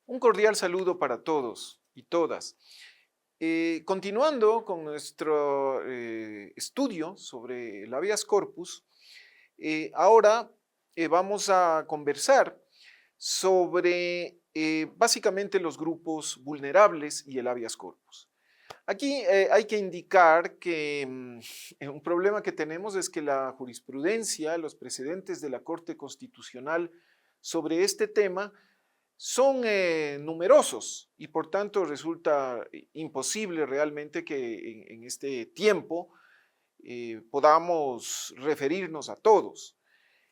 Un cordial saludo para todos y todas. Continuando con nuestro estudio sobre el habeas corpus, ahora vamos a conversar sobre básicamente los grupos vulnerables y el habeas corpus. Aquí hay que indicar que un problema que tenemos es que la jurisprudencia, los precedentes de la Corte Constitucional sobre este tema son numerosos y por tanto resulta imposible realmente que en este tiempo podamos referirnos a todos.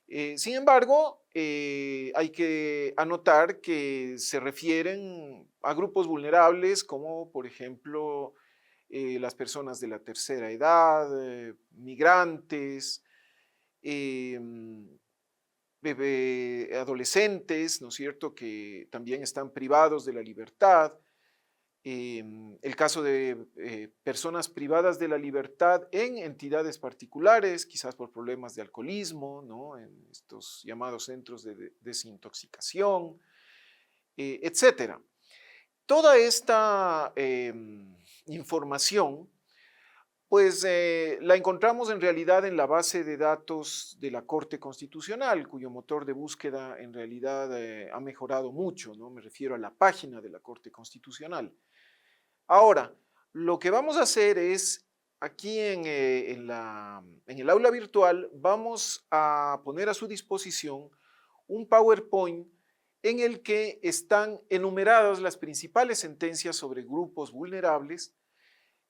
Sin embargo, hay que anotar que se refieren a grupos vulnerables como por ejemplo las personas de la tercera edad, migrantes, eh, adolescentes, ¿no es cierto?, que también están privados de la libertad. El caso de personas privadas de la libertad en entidades particulares, quizás por problemas de alcoholismo, ¿no?, en estos llamados centros de desintoxicación, etcétera. Toda esta información pues la encontramos en realidad en la base de datos de la Corte Constitucional, cuyo motor de búsqueda en realidad ha mejorado mucho, ¿no? Me refiero a la página de la Corte Constitucional. Ahora, lo que vamos a hacer es, aquí en el aula virtual, vamos a poner a su disposición un PowerPoint en el que están enumeradas las principales sentencias sobre grupos vulnerables,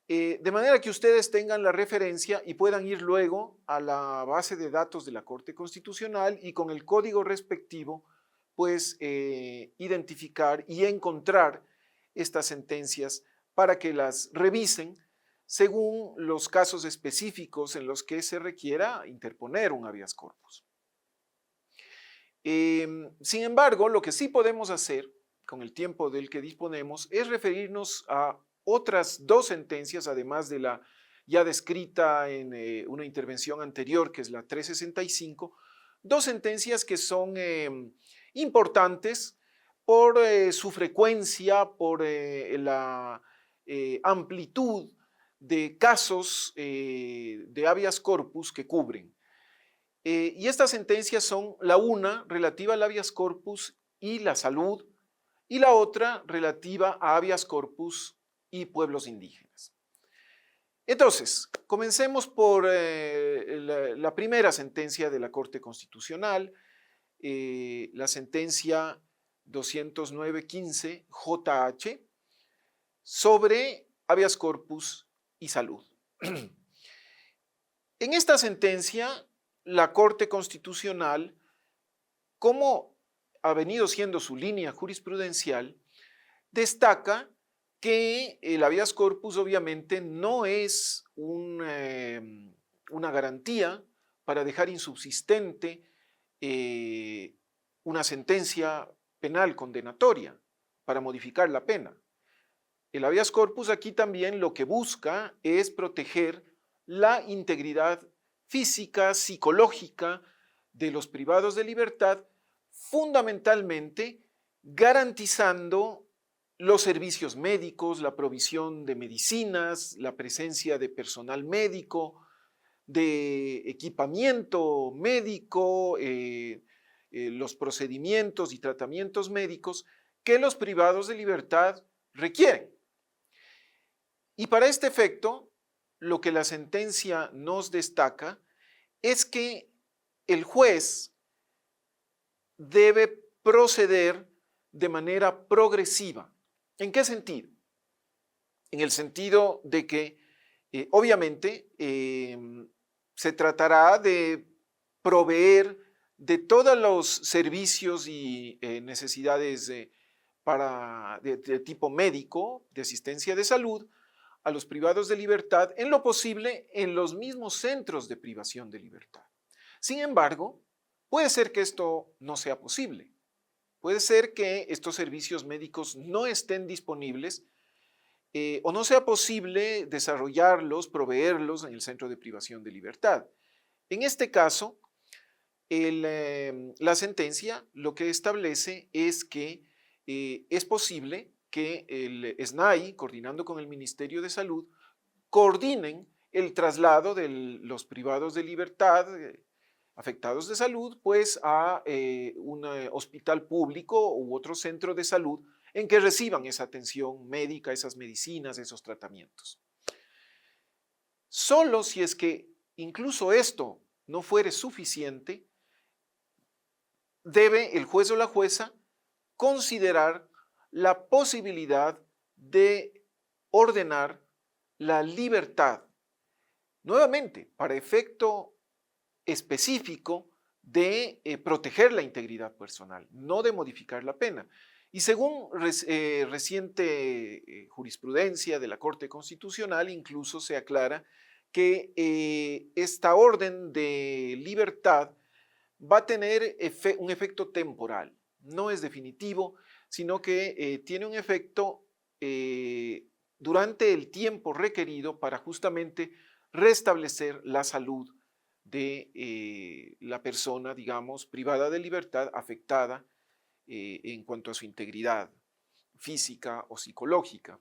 de manera que ustedes tengan la referencia y puedan ir luego a la base de datos de la Corte Constitucional y con el código respectivo, pues identificar y encontrar estas sentencias para que las revisen según los casos específicos en los que se requiera interponer un habeas corpus. Sin embargo, lo que sí podemos hacer con el tiempo del que disponemos es referirnos a otras dos sentencias, además de la ya descrita en una intervención anterior, que es la 365, dos sentencias que son importantes por su frecuencia, por la amplitud de casos de habeas corpus que cubren. Y estas sentencias son la una relativa al habeas corpus y la salud, y la otra relativa a habeas corpus y pueblos indígenas. Entonces, comencemos por la primera sentencia de la Corte Constitucional, la sentencia 209-15 JH, sobre habeas corpus y salud. En esta sentencia, la Corte Constitucional, como ha venido siendo su línea jurisprudencial, destaca que el habeas corpus obviamente no es una garantía para dejar insubsistente una sentencia penal condenatoria, para modificar la pena. El habeas corpus aquí también lo que busca es proteger la integridad física, psicológica de los privados de libertad, fundamentalmente garantizando los servicios médicos, la provisión de medicinas, la presencia de personal médico, de equipamiento médico, los procedimientos y tratamientos médicos que los privados de libertad requieren. Y para este efecto, lo que la sentencia nos destaca es que el juez debe proceder de manera progresiva. ¿En qué sentido? En el sentido de que, obviamente, se tratará de proveer de todos los servicios y necesidades de tipo médico, de asistencia de salud, a los privados de libertad, en lo posible en los mismos centros de privación de libertad. Sin embargo, puede ser que esto no sea posible. Puede ser que estos servicios médicos no estén disponibles o no sea posible desarrollarlos, proveerlos en el centro de privación de libertad. En este caso, la sentencia lo que establece es que es posible que el SNAI, coordinando con el Ministerio de Salud, coordinen el traslado de los privados de libertad afectados de salud, pues a un hospital público u otro centro de salud en que reciban esa atención médica, esas medicinas, esos tratamientos. Solo si es que incluso esto no fuere suficiente, debe el juez o la jueza considerar la posibilidad de ordenar la libertad, nuevamente, para efecto específico de proteger la integridad personal, no de modificar la pena. Y según reciente jurisprudencia de la Corte Constitucional, incluso se aclara que esta orden de libertad va a tener un efecto temporal, no es definitivo, sino que tiene un efecto durante el tiempo requerido para justamente restablecer la salud de la persona, digamos, privada de libertad, afectada en cuanto a su integridad física o psicológica.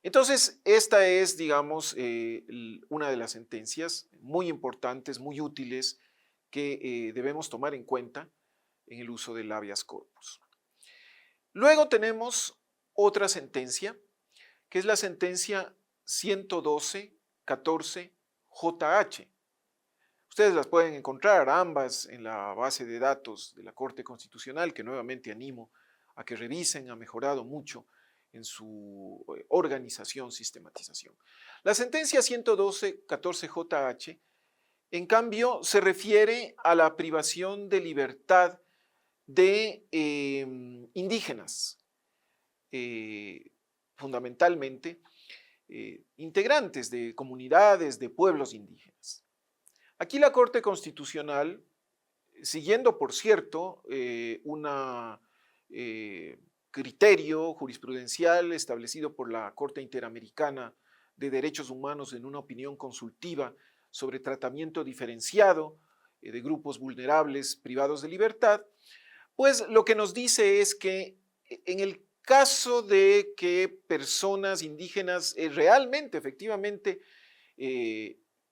Entonces, esta es, digamos, una de las sentencias muy importantes, muy útiles, que debemos tomar en cuenta en el uso del habeas corpus. Luego tenemos otra sentencia, que es la sentencia 112-14-JH. Ustedes las pueden encontrar ambas en la base de datos de la Corte Constitucional, que nuevamente animo a que revisen, ha mejorado mucho en su organización, sistematización. La sentencia 112-14-JH, en cambio, se refiere a la privación de libertad de indígenas, fundamentalmente integrantes de comunidades, de pueblos indígenas. Aquí la Corte Constitucional, siguiendo, por cierto, un criterio jurisprudencial establecido por la Corte Interamericana de Derechos Humanos en una opinión consultiva sobre tratamiento diferenciado de grupos vulnerables privados de libertad, pues lo que nos dice es que en el caso de que personas indígenas realmente, efectivamente,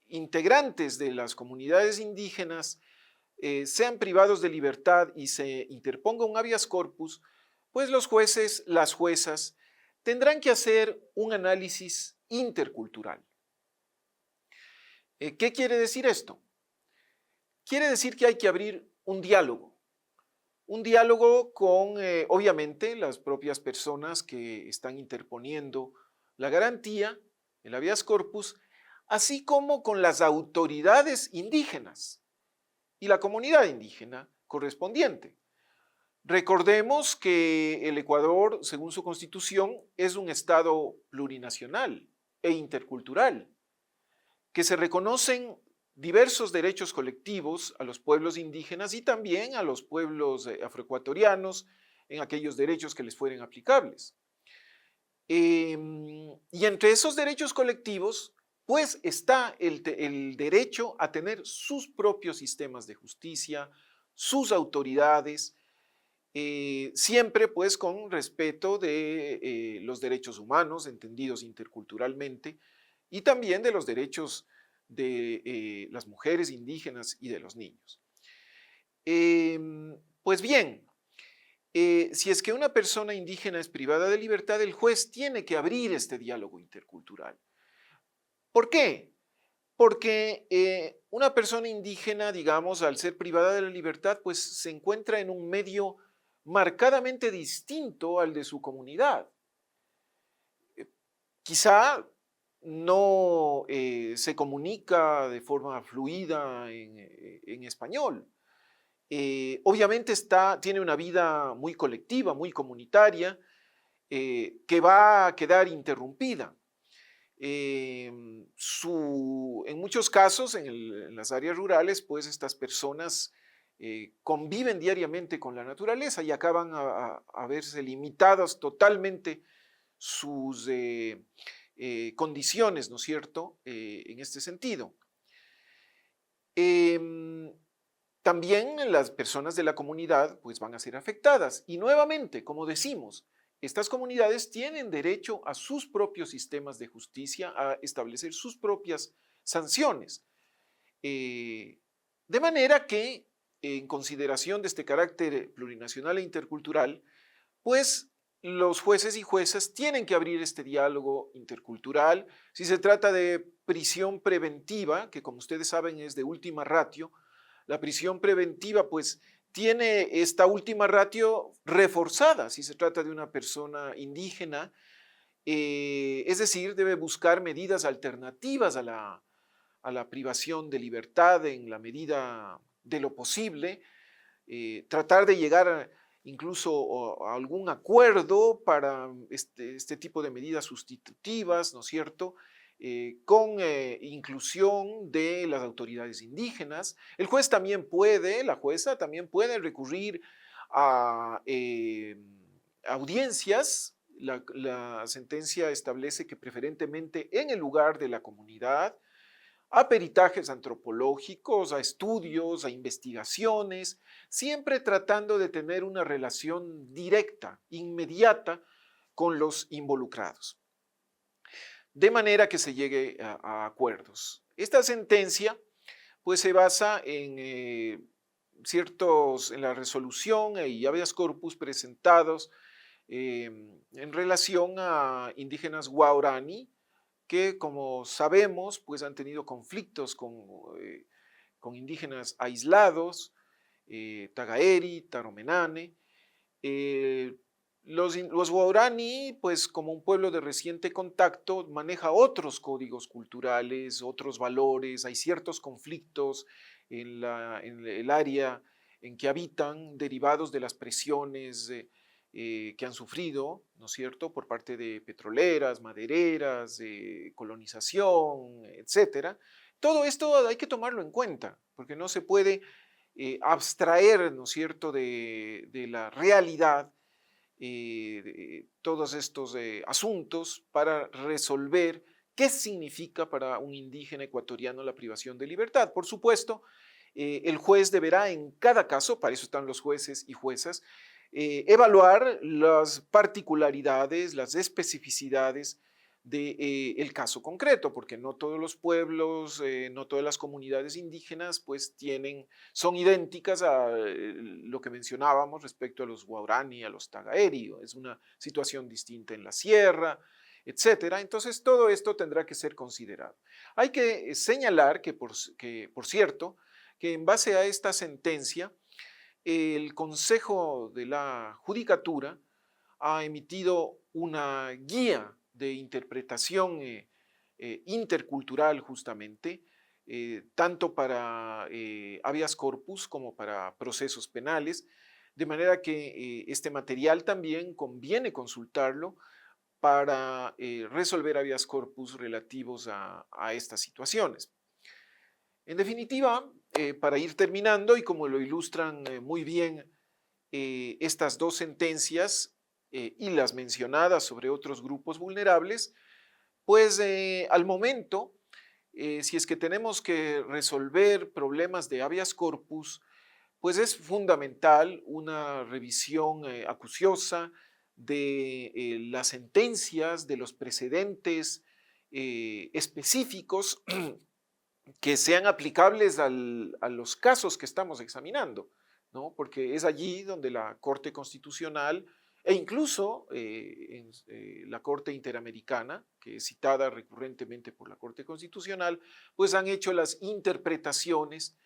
integrantes de las comunidades indígenas sean privados de libertad y se interponga un habeas corpus, pues los jueces, las juezas, tendrán que hacer un análisis intercultural. ¿Qué quiere decir esto? Quiere decir que hay que abrir un diálogo con, obviamente, las propias personas que están interponiendo la garantía, el habeas corpus, así como con las autoridades indígenas y la comunidad indígena correspondiente. Recordemos que el Ecuador, según su constitución, es un estado plurinacional e intercultural, que se reconocen diversos derechos colectivos a los pueblos indígenas y también a los pueblos afroecuatorianos en aquellos derechos que les fueren aplicables. Y entre esos derechos colectivos, pues está el derecho a tener sus propios sistemas de justicia, sus autoridades, siempre pues con respeto de los derechos humanos entendidos interculturalmente y también de los derechos de las mujeres indígenas y de los niños. Pues bien, si es que una persona indígena es privada de libertad, el juez tiene que abrir este diálogo intercultural. ¿Por qué? Porque una persona indígena, digamos, al ser privada de la libertad, pues se encuentra en un medio marcadamente distinto al de su comunidad. Quizá no se comunica de forma fluida en español. Obviamente tiene una vida muy colectiva, muy comunitaria, que va a quedar interrumpida. En muchos casos, en las áreas rurales, pues estas personas conviven diariamente con la naturaleza y acaban a verse limitadas totalmente sus condiciones, ¿no es cierto?, en este sentido. también las personas de la comunidad pues van a ser afectadas. Y nuevamente, como decimos, estas comunidades tienen derecho a sus propios sistemas de justicia, a establecer sus propias sanciones. De manera que, en consideración de este carácter plurinacional e intercultural, pues los jueces y juezas tienen que abrir este diálogo intercultural. Si se trata de prisión preventiva, que como ustedes saben es de última ratio, la prisión preventiva pues tiene esta última ratio reforzada si se trata de una persona indígena, es decir, debe buscar medidas alternativas a la privación de libertad en la medida de lo posible, tratar de llegar incluso a algún acuerdo para este tipo de medidas sustitutivas, ¿no es cierto?, con inclusión de las autoridades indígenas. El juez también puede, la jueza también puede recurrir a audiencias. La sentencia establece que preferentemente en el lugar de la comunidad, a peritajes antropológicos, a estudios, a investigaciones, siempre tratando de tener una relación directa, inmediata con los involucrados, de manera que se llegue a acuerdos. Esta sentencia pues se basa en en la resolución y habeas corpus presentados en relación a indígenas guaraní, que como sabemos, pues han tenido conflictos con indígenas aislados, Tagaeri, Taromenane. Los Guaraní, pues como un pueblo de reciente contacto, maneja otros códigos culturales, otros valores, hay ciertos conflictos en el área en que habitan, derivados de las presiones que han sufrido, ¿no es cierto?, por parte de petroleras, madereras, de colonización, etcétera. Todo esto hay que tomarlo en cuenta, porque no se puede abstraer, ¿no es cierto?, de la realidad todos estos asuntos para resolver qué significa para un indígena ecuatoriano la privación de libertad. Por supuesto, el juez deberá en cada caso, para eso están los jueces y juezas, evaluar las particularidades, las especificidades del caso concreto, porque no todos los pueblos, no todas las comunidades indígenas pues son idénticas a lo que mencionábamos respecto a los Guaraní, a los Tagaeri, es una situación distinta en la sierra, etcétera. Entonces todo esto tendrá que ser considerado. Hay que señalar que por cierto, que en base a esta sentencia, el Consejo de la Judicatura ha emitido una guía de interpretación intercultural justamente, tanto para habeas corpus como para procesos penales, de manera que este material también conviene consultarlo para resolver habeas corpus relativos a estas situaciones. En definitiva, para ir terminando, y como lo ilustran muy bien estas dos sentencias y las mencionadas sobre otros grupos vulnerables, pues al momento, si es que tenemos que resolver problemas de habeas corpus, pues es fundamental una revisión acuciosa de las sentencias, de los precedentes específicos que sean aplicables a los casos que estamos examinando, ¿no? Porque es allí donde la Corte Constitucional e incluso la Corte Interamericana, que es citada recurrentemente por la Corte Constitucional, pues han hecho las interpretaciones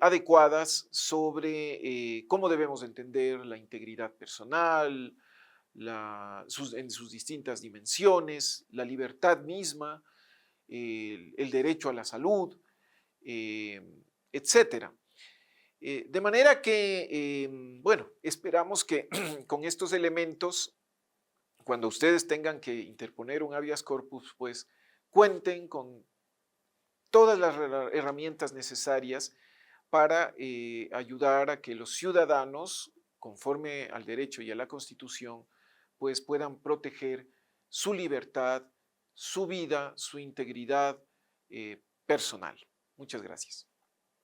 adecuadas sobre cómo debemos entender la integridad personal, en sus distintas dimensiones, la libertad misma, el derecho a la salud, etcétera. De manera que, bueno, esperamos que con estos elementos, cuando ustedes tengan que interponer un habeas corpus, pues cuenten con todas las herramientas necesarias para ayudar a que los ciudadanos, conforme al derecho y a la Constitución, pues puedan proteger su libertad, su vida, su integridad personal. Muchas gracias.